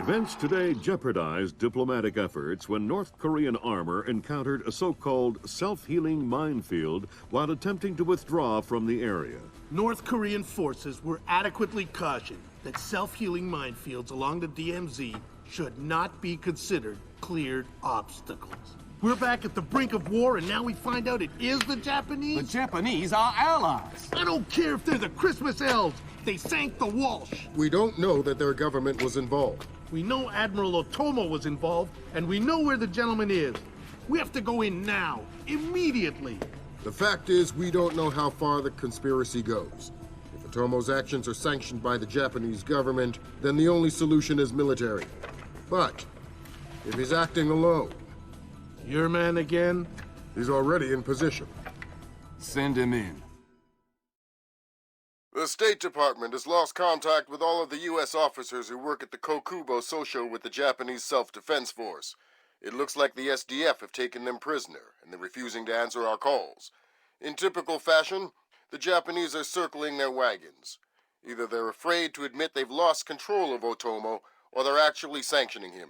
Events today jeopardized diplomatic efforts when North Korean armor encountered a so-called self-healing minefield while attempting to withdraw from the area. North Korean forces were adequately cautioned that self-healing minefields along the DMZ should not be considered cleared obstacles. We're back at the brink of war, and now we find out it is the Japanese? The Japanese are allies. I don't care if they're the Christmas elves. They sank the Walsh. We don't know that their government was involved. We know Admiral Otomo was involved, and we know where the gentleman is. We have to go in now, immediately. The fact is, we don't know how far the conspiracy goes. If Otomo's actions are sanctioned by the Japanese government, then the only solution is military. But if he's acting alone... Your man again? He's already in position. Send him in. The State Department has lost contact with all of the U.S. officers who work at the Kokubo Sosho with the Japanese Self-Defense Force. It looks like the SDF have taken them prisoner, and they're refusing to answer our calls. In typical fashion, the Japanese are circling their wagons. Either they're afraid to admit they've lost control of Otomo, or they're actually sanctioning him.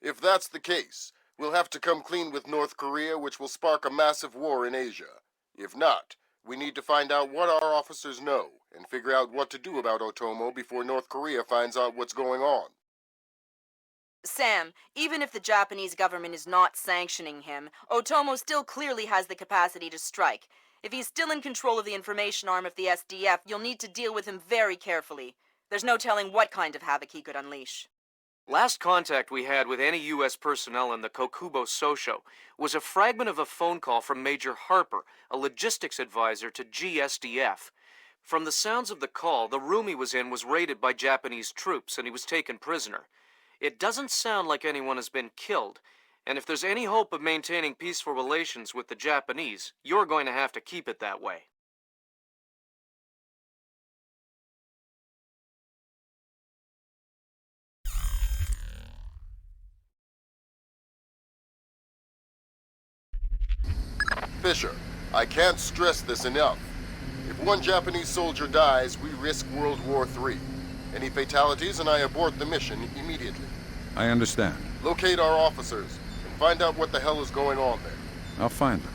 If that's the case, we'll have to come clean with North Korea, which will spark a massive war in Asia. If not, we need to find out what our officers know, and figure out what to do about Otomo before North Korea finds out what's going on. Sam, even if the Japanese government is not sanctioning him, Otomo still clearly has the capacity to strike. If he's still in control of the information arm of the SDF, you'll need to deal with him very carefully. There's no telling what kind of havoc he could unleash. Last contact we had with any U.S. personnel in the Kokubo Sosho was a fragment of a phone call from Major Harper, a logistics advisor to GSDF. From the sounds of the call, the room he was in was raided by Japanese troops and he was taken prisoner. It doesn't sound like anyone has been killed, and if there's any hope of maintaining peaceful relations with the Japanese, you're going to have to keep it that way. Fisher, I can't stress this enough. If one Japanese soldier dies, we risk World War III. Any fatalities and I abort the mission immediately. I understand. Locate our officers and find out what the hell is going on there. I'll find them.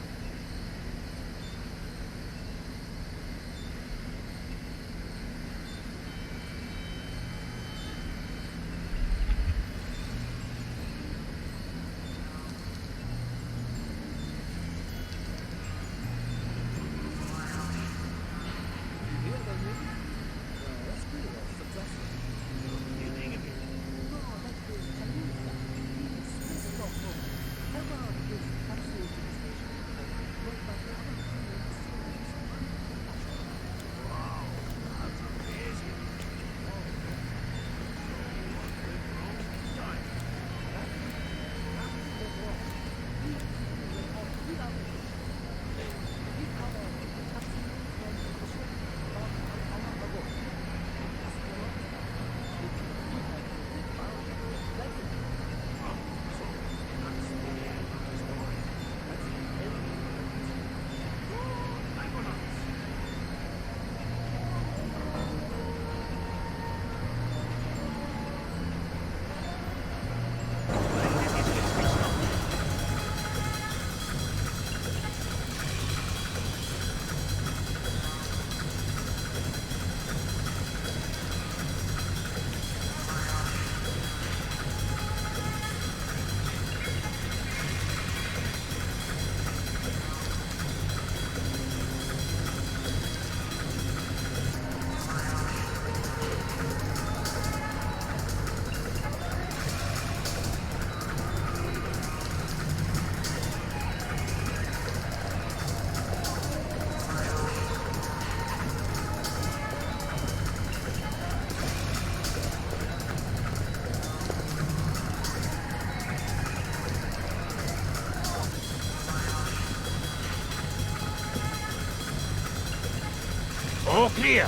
All clear.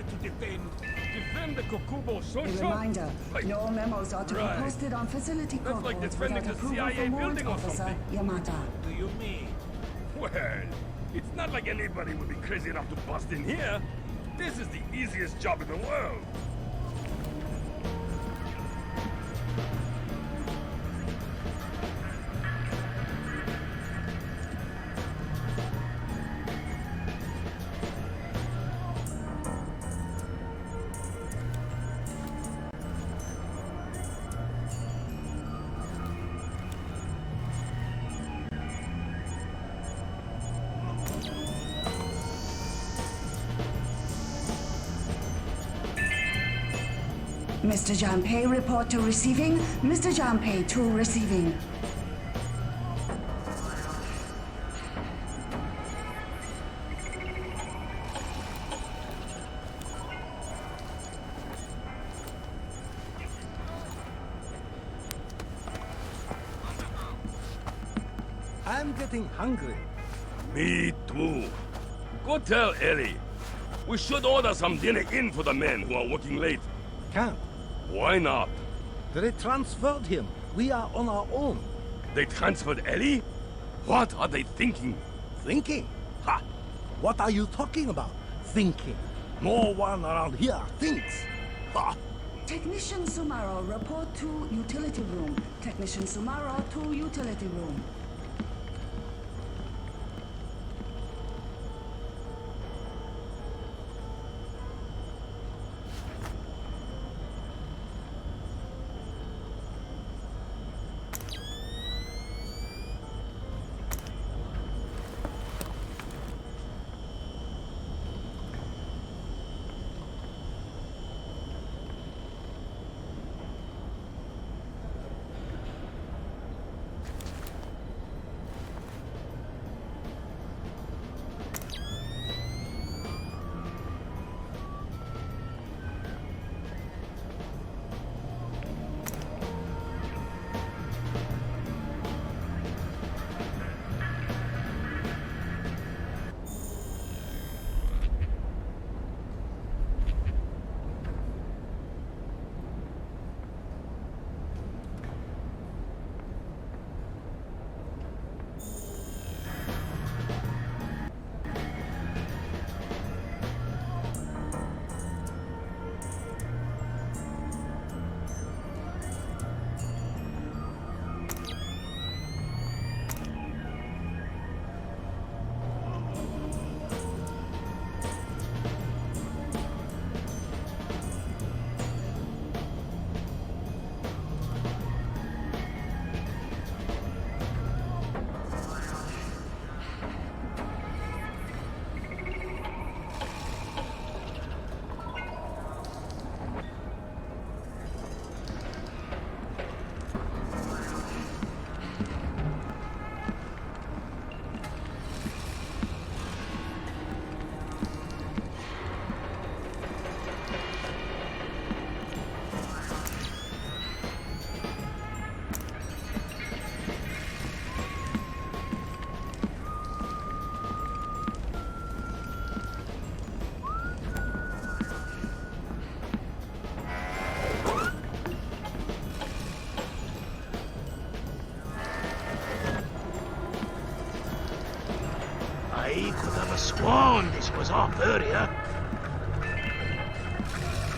to defend the Kokubo A Social? reminder, Like, no memos are to be right. posted on facility That's like codes defending without the approval CIA from warrant building or officer something. Yamata. Do you mean? Well, it's not like anybody would be crazy enough to bust in here. This is the easiest job in the world. Mr. Janpei, report to receiving. Mr. Janpei to receiving. I'm getting hungry. Me too. Go tell Ellie. We should order some dinner in for the men who are working late. Can't. Why not? They transferred him. We are on our own. They transferred Ellie? What are they thinking? Thinking? Ha! What are you talking about? Thinking. No one around here thinks. Ha! Technician Sumaro, report to utility room. Technician Sumaro to utility room. I could have sworn this was off earlier.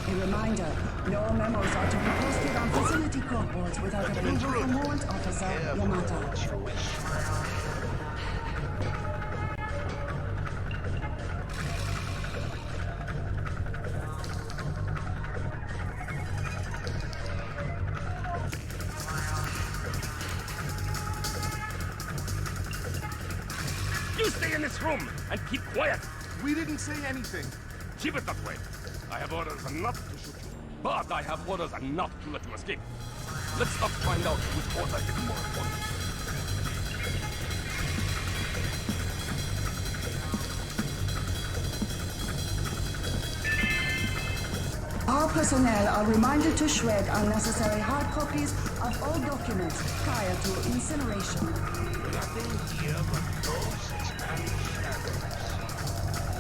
A reminder, no memos are to be posted on facility corkboards without approval from warrant officer Yamata. You stay in this room and keep quiet. We didn't say anything. Keep it that way. I have orders not to shoot you, but I have orders not to let you escape. Let's not find out which order is more important. All personnel are reminded to shred unnecessary hard copies of all documents prior to incineration. Nothing here but ghosts and shadows.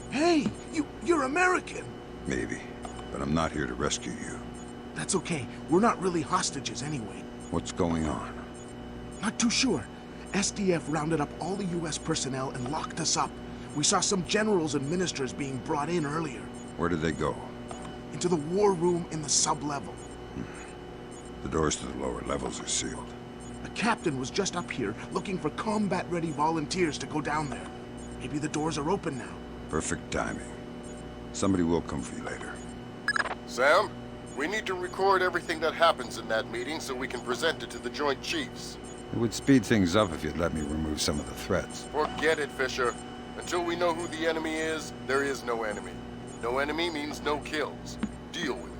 Hey, you're American. Maybe, but I'm not here to rescue you. That's okay. We're not really hostages anyway. What's going on? Not too sure. SDF rounded up all the U.S. personnel and locked us up. We saw some generals and ministers being brought in earlier. Where did they go? Into the war room in the sub-level. The doors to the lower levels are sealed. A captain was just up here looking for combat-ready volunteers to go down there. Maybe the doors are open now. Perfect timing. Somebody will come for you later. Sam, we need to record everything that happens in that meeting so we can present it to the Joint Chiefs. It would speed things up if you'd let me remove some of the threats. Forget it, Fisher. Until we know who the enemy is, there is no enemy. No enemy means no kills. Deal with it.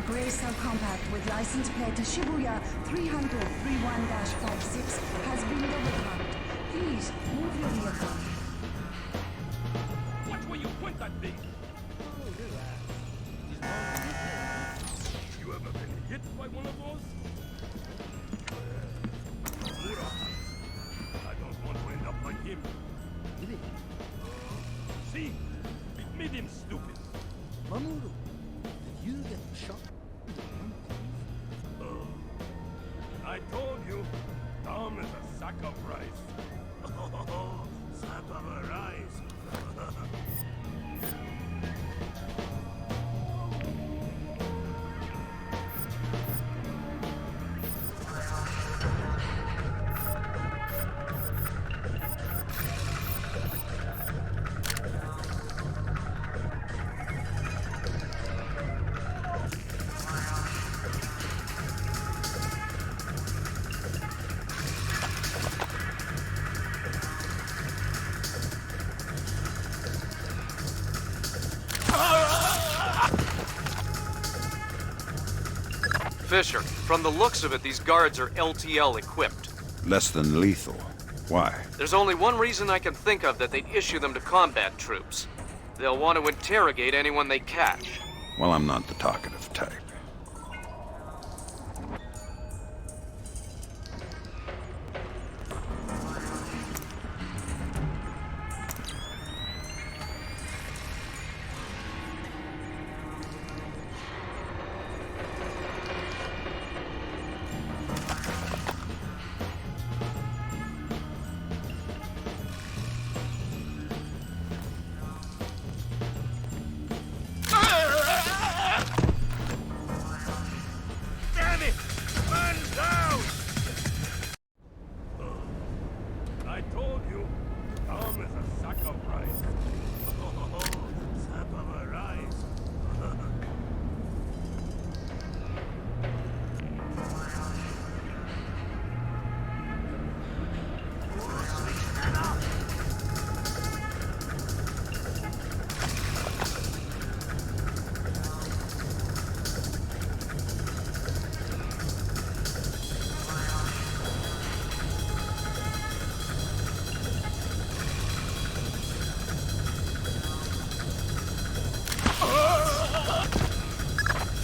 Gray subcompact with license plate to Shibuya 300-31-56 has been double-parked. Please move your vehicle. Watch where you point that thing! You ever been hit by one of those? I don't want to end up like him. See? It made him stupid. Mamoru, did you get shot? I told you, Tom is a sack of rice. Oh, sack of rice. Fisher, from the looks of it, these guards are LTL equipped. Less than lethal. Why? There's only one reason I can think of that they'd issue them to combat troops. They'll want to interrogate anyone they catch. Well, I'm not the talkative type.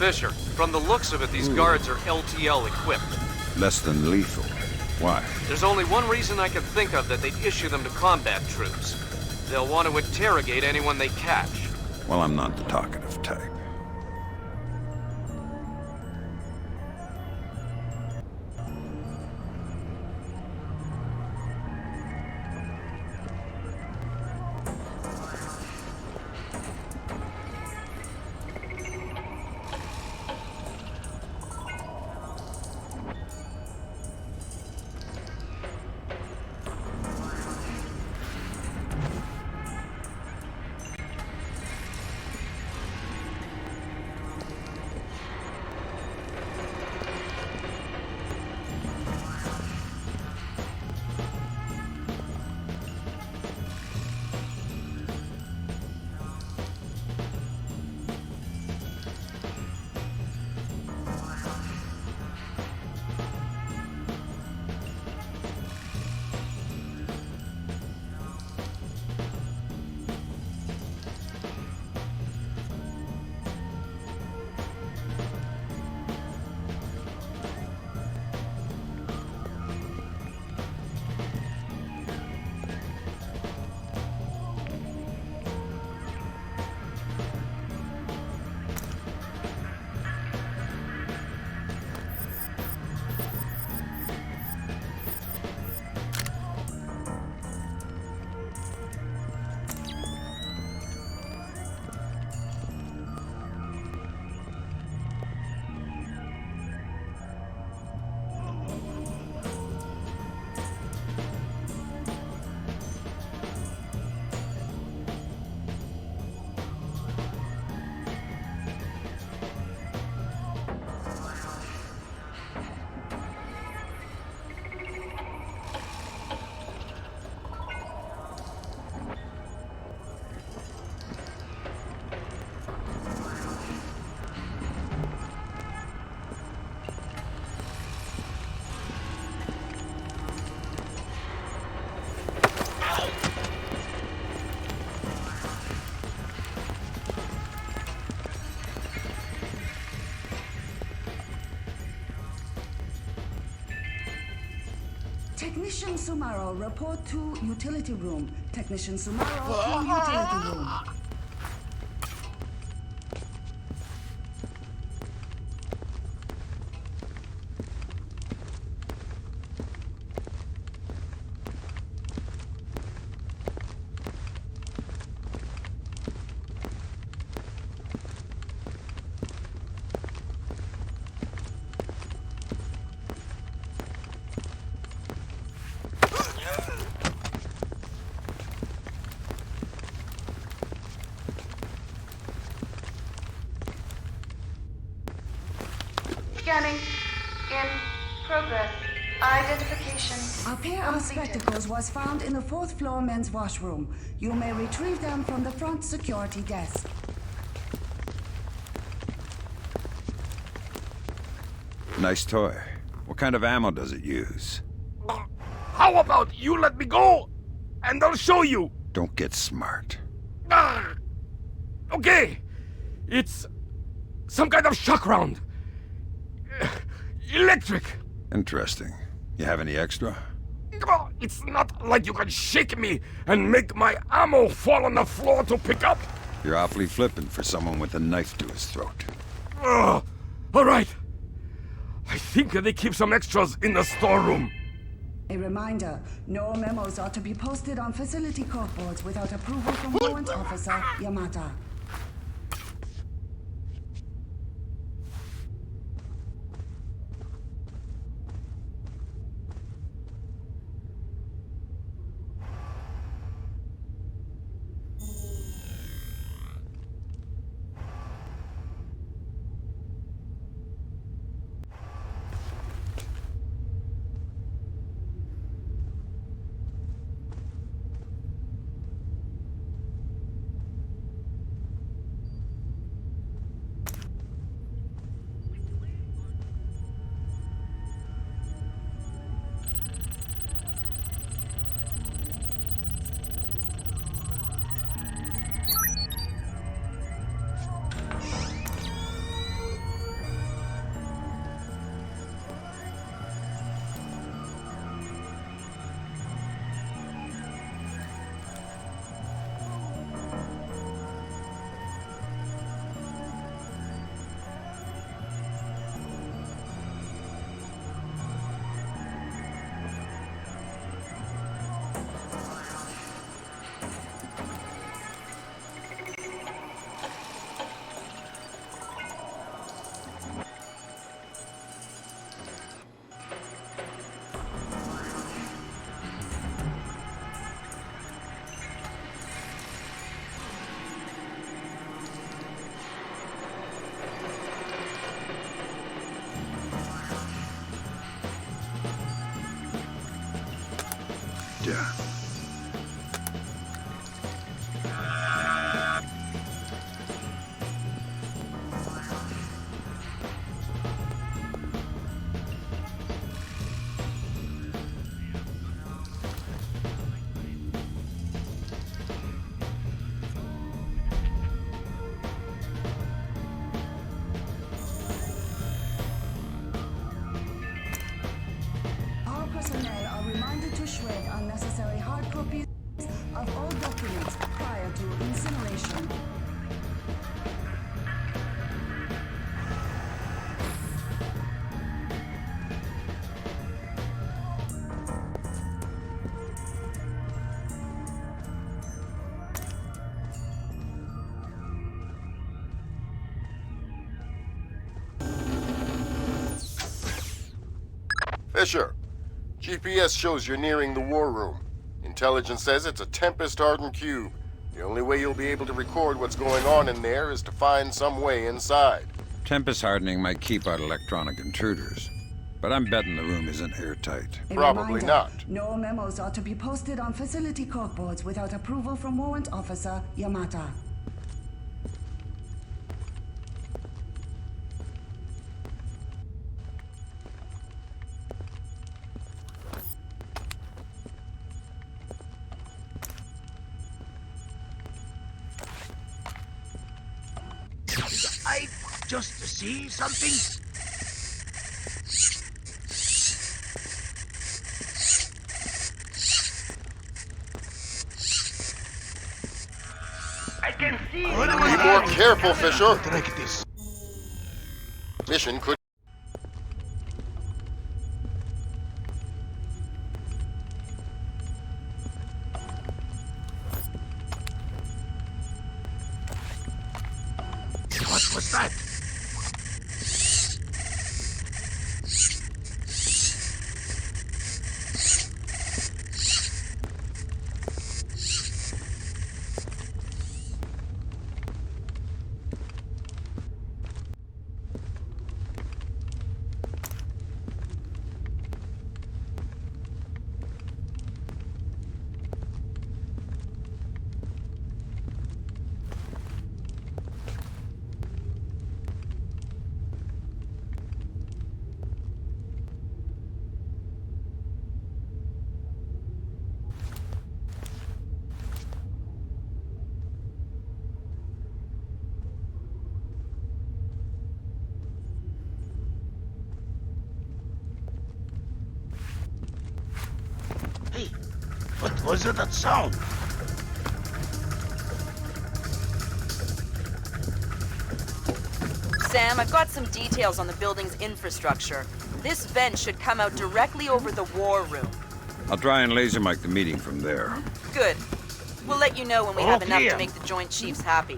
Fisher, from the looks of it, these guards are LTL equipped. Less than lethal. Why? There's only one reason I can think of that they'd issue them to combat troops. They'll want to interrogate anyone they catch. Well, I'm not the talkative type. Technician Sumaro, report to utility room. Technician Sumaro to utility room. Scanning. In progress. Identification. A pair of spectacles was found in the 4th floor men's washroom. You may retrieve them from the front security desk. Nice toy. What kind of ammo does it use? How about you let me go, and I'll show you? Don't get smart. Okay. It's some kind of shock round. Electric. Interesting. You have any extra? It's not like you can shake me and make my ammo fall on the floor to pick up. You're awfully flippant for someone with a knife to his throat. All right. I think they keep some extras in the storeroom. A reminder, no memos are to be posted on facility corkboards without approval from Warrant Officer Yamata. Fisher, GPS shows you're nearing the war room. Intelligence says it's a tempest-hardened cube. The only way you'll be able to record what's going on in there is to find some way inside. Tempest hardening might keep out electronic intruders, but I'm betting the room isn't airtight. Probably not. No memos are to be posted on facility corkboards without approval from Warrant Officer Yamata. I just to see something. I can see. Be more careful, Fisher. Mission could. What was that? Hey, what was it, that sound? Sam, I've got some details on the building's infrastructure. This vent should come out directly over the war room. I'll try and laser mic the meeting from there. Good. We'll let you know when we have enough clear. to make the Joint Chiefs happy.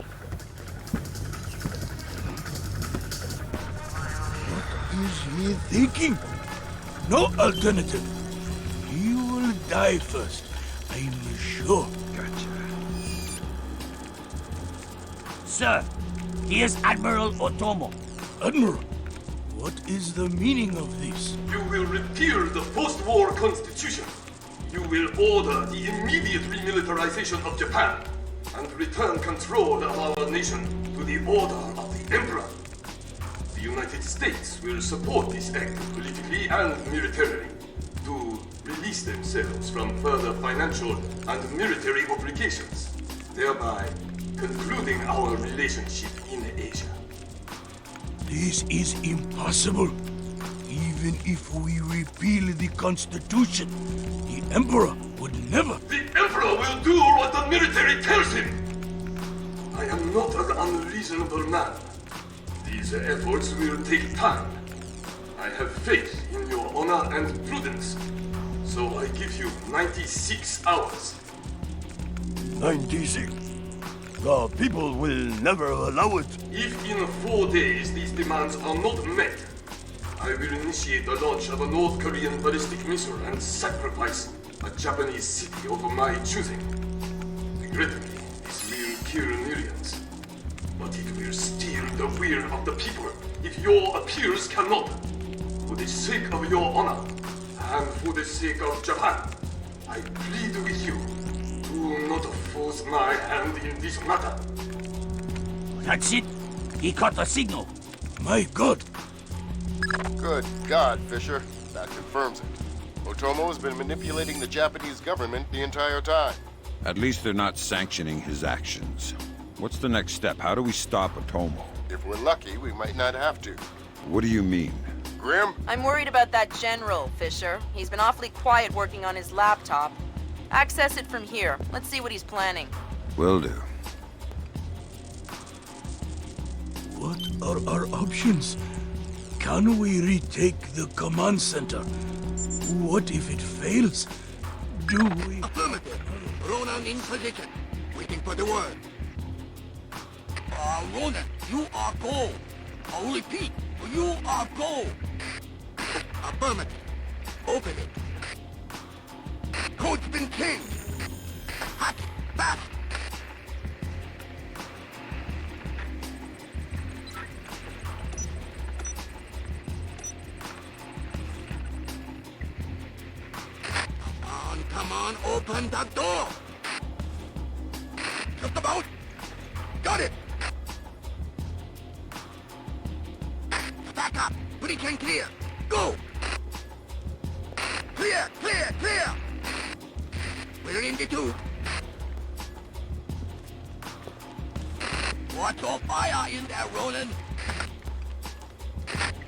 What is he thinking? No alternative. He will die first, I'm sure. Gotcha. Sir, he is Admiral Otomo. Admiral, what is the meaning of this? You will repeal the post-war constitution. You will order the immediate remilitarization of Japan and return control of our nation to the order of the Emperor. The United States will support this act politically and militarily to release themselves from further financial and military obligations, thereby concluding our relationship in Asia. This is impossible. Even if we repeal the Constitution, the Emperor would never... The Emperor will do what the military tells him! I am not an unreasonable man. These efforts will take time. I have faith in your honor and prudence, so I give you 96 hours. 96. The people will never allow it. If in 4 days these demands are not met, I will initiate the launch of a North Korean ballistic missile and sacrifice a Japanese city of my choosing. Regrettably, this will kill millions, but it will steal the will of the people if your appeals cannot. For the sake of your honor, and for the sake of Japan, I plead with you, do not force my hand in this matter. That's it. He caught the signal. My God. Good God, Fisher. That confirms it. Otomo has been manipulating the Japanese government the entire time. At least they're not sanctioning his actions. What's the next step? How do we stop Otomo? If we're lucky, we might not have to. What do you mean? Grim? I'm worried about that general, Fisher. He's been awfully quiet working on his laptop. Access it from here. Let's see what he's planning. Will do. What are our options? Can we retake the command center? What if it fails? Do we... Affirmative. Ronan in position. Waiting for the word. Ronan, you are go. I'll repeat. You are go. Affirmative. Open it. Code's been changed. Hot, fast. Come on, open the door. Just about. Got it. Back up. Breach and clear. Go. Clear, clear, clear. We're in the tube. Watch your fire in there, Roland.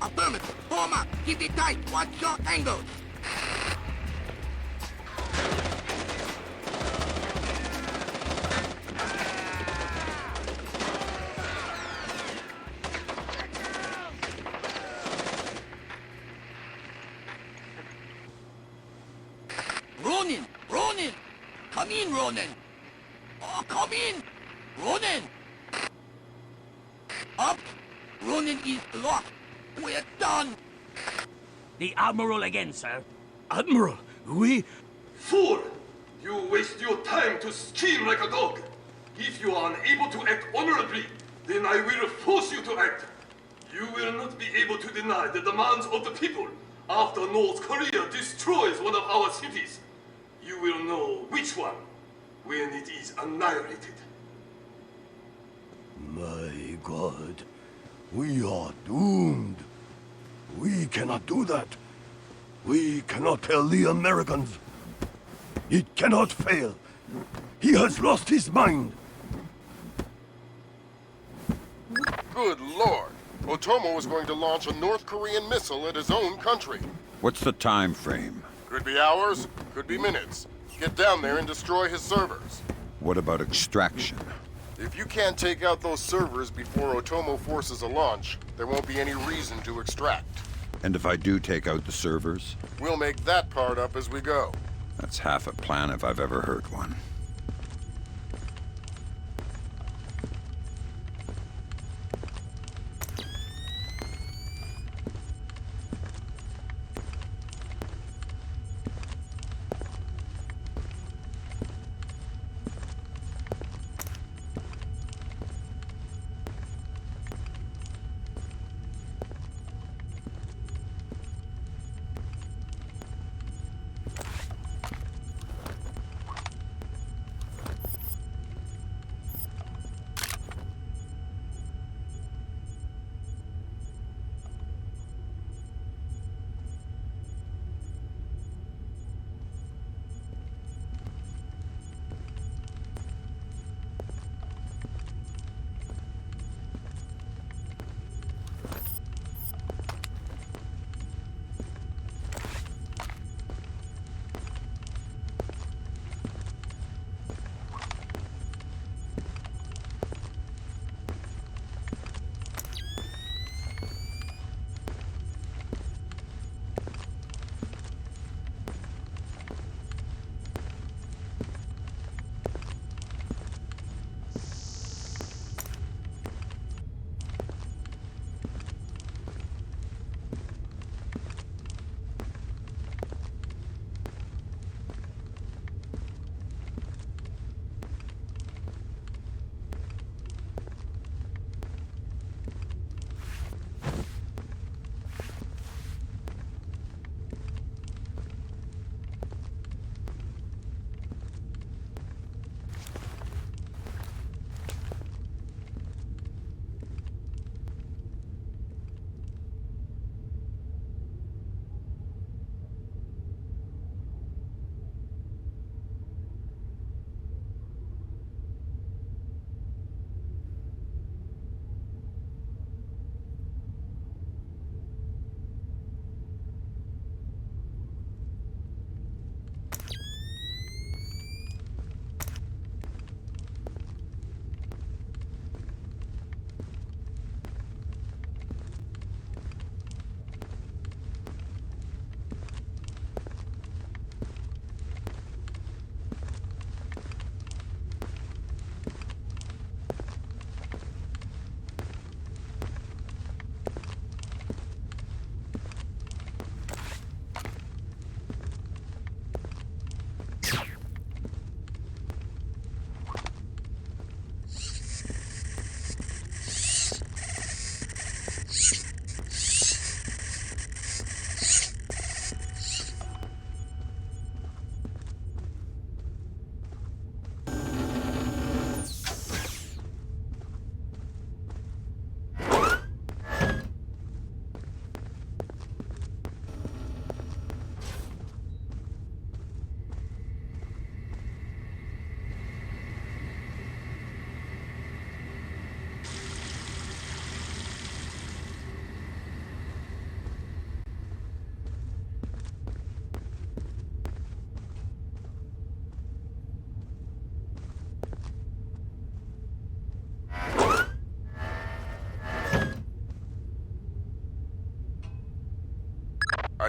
Affirmative. Form up. Keep it tight. Watch your angles. Ronin! Come in, Ronin! Oh, come in! Ronin! Up! Ronin is locked! We're done! The Admiral again, sir. Admiral, we... Fool! You waste your time to scheme like a dog. If you are unable to act honorably, then I will force you to act. You will not be able to deny the demands of the people after North Korea destroys one of our cities. You will know which one when it is annihilated. My God, we are doomed. We cannot do that. We cannot tell the Americans. It cannot fail. He has lost his mind. Good Lord. Otomo is going to launch a North Korean missile at his own country. What's the time frame? Could be hours, could be minutes. Get down there and destroy his servers. What about extraction? If you can't take out those servers before Otomo forces a launch, there won't be any reason to extract. And if I do take out the servers? We'll make that part up as we go. That's half a plan if I've ever heard one.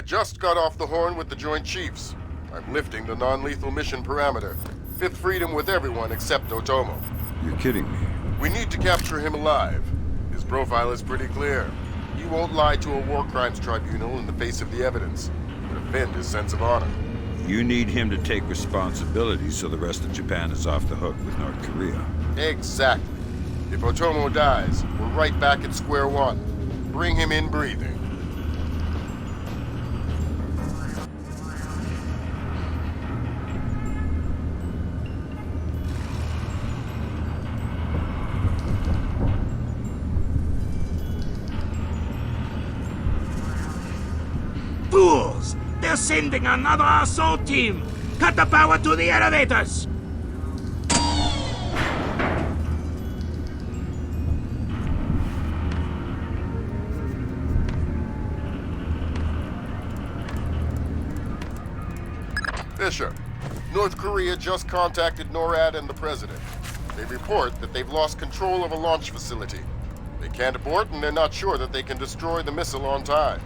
just got off the horn with the Joint Chiefs. I'm lifting the non-lethal mission parameter. Fifth freedom with everyone except Otomo. You're kidding me. We need to capture him alive. His profile is pretty clear. He won't lie to a war crimes tribunal in the face of the evidence. It would offend his sense of honor. You need him to take responsibility so the rest of Japan is off the hook with North Korea. Exactly. If Otomo dies, we're right back at square one. Bring him in breathing. Fools! They're sending another assault team! Cut the power to the elevators! Fisher, North Korea just contacted NORAD and the President. They report that they've lost control of a launch facility. They can't abort, and they're not sure that they can destroy the missile on time.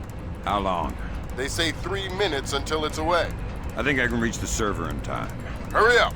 How long? They say 3 minutes until it's away. I think I can reach the server in time. Hurry up!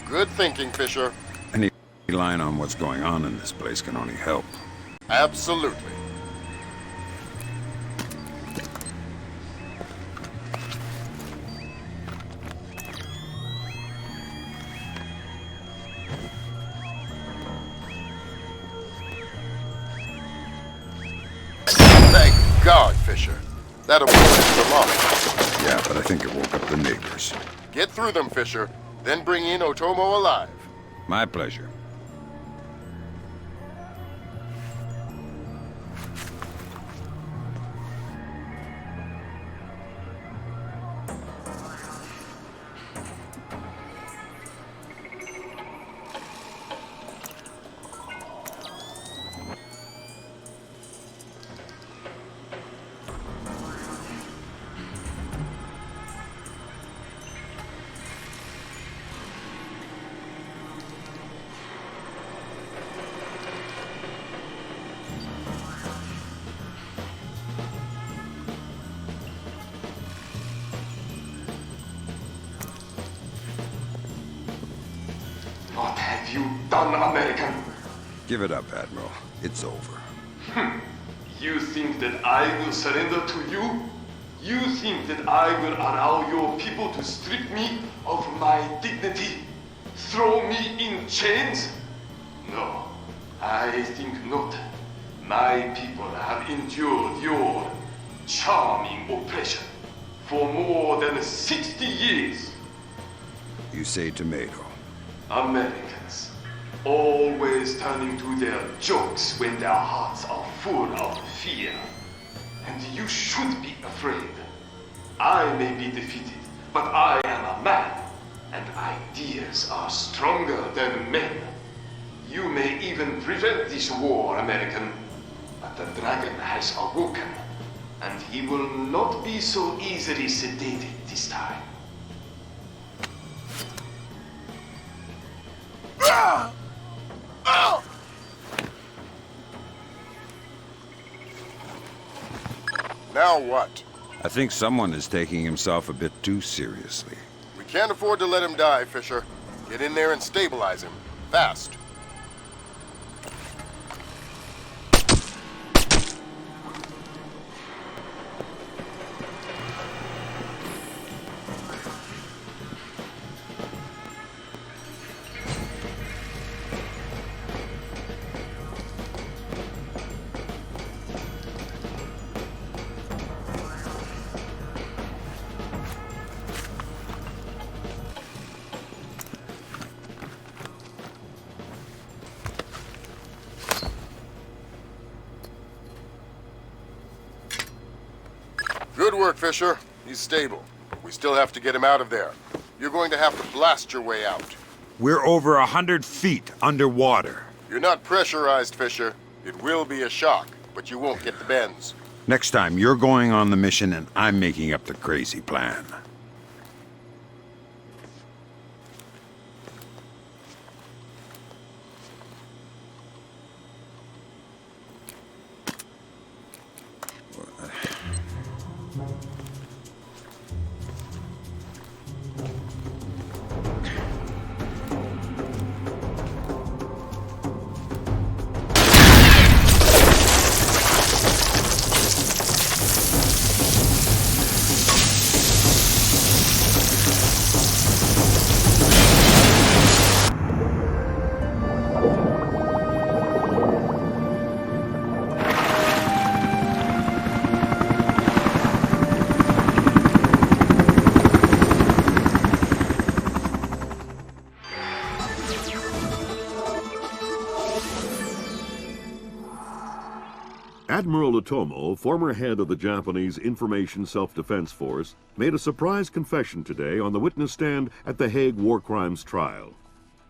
Good thinking, Fisher. Any line on what's going on in this place can only help. Absolutely. Thank God, Fisher. That aborted the launch. Yeah, but I think it woke up the neighbors. Get through them, Fisher. Then bring in Otomo alive. My pleasure. What have you done, American? Give it up, Admiral. It's over. You think that I will surrender to you? You think that I will allow your people to strip me of my dignity? Throw me in chains? No, I think not. My people have endured your charming oppression for more than 60 years. You say tomato. Americans, always turning to their jokes when their hearts are full of fear. And you should be afraid. I may be defeated, but I am a man, and ideas are stronger than men. You may even prevent this war, American, but the dragon has awoken, and he will not be so easily sedated this time. Now what? I think someone is taking himself a bit too seriously. We can't afford to let him die, Fisher. Get in there and stabilize him. Fast. Good work, Fisher. He's stable. But we still have to get him out of there. You're going to have to blast your way out. We're over 100 feet underwater. You're not pressurized, Fisher. It will be a shock, but you won't get the bends. Next time, you're going on the mission and I'm making up the crazy plan. Admiral Otomo, former head of the Japanese Information Self-Defense Force, made a surprise confession today on the witness stand at the Hague War Crimes trial.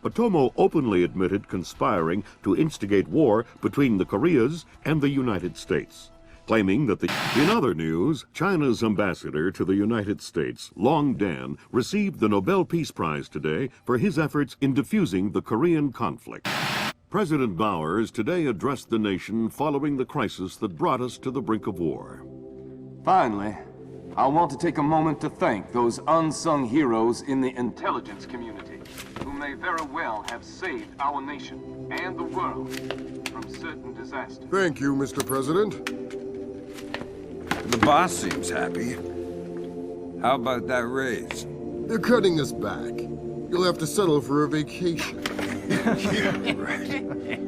Otomo openly admitted conspiring to instigate war between the Koreas and the United States, claiming that In other news, China's ambassador to the United States, Long Dan, received the Nobel Peace Prize today for his efforts in defusing the Korean conflict. President Bowers today addressed the nation following the crisis that brought us to the brink of war. Finally, I want to take a moment to thank those unsung heroes in the intelligence community who may very well have saved our nation and the world from certain disasters. Thank you, Mr. President. The boss seems happy. How about that raise? They're cutting us back. You'll have to settle for a vacation. Yeah, right.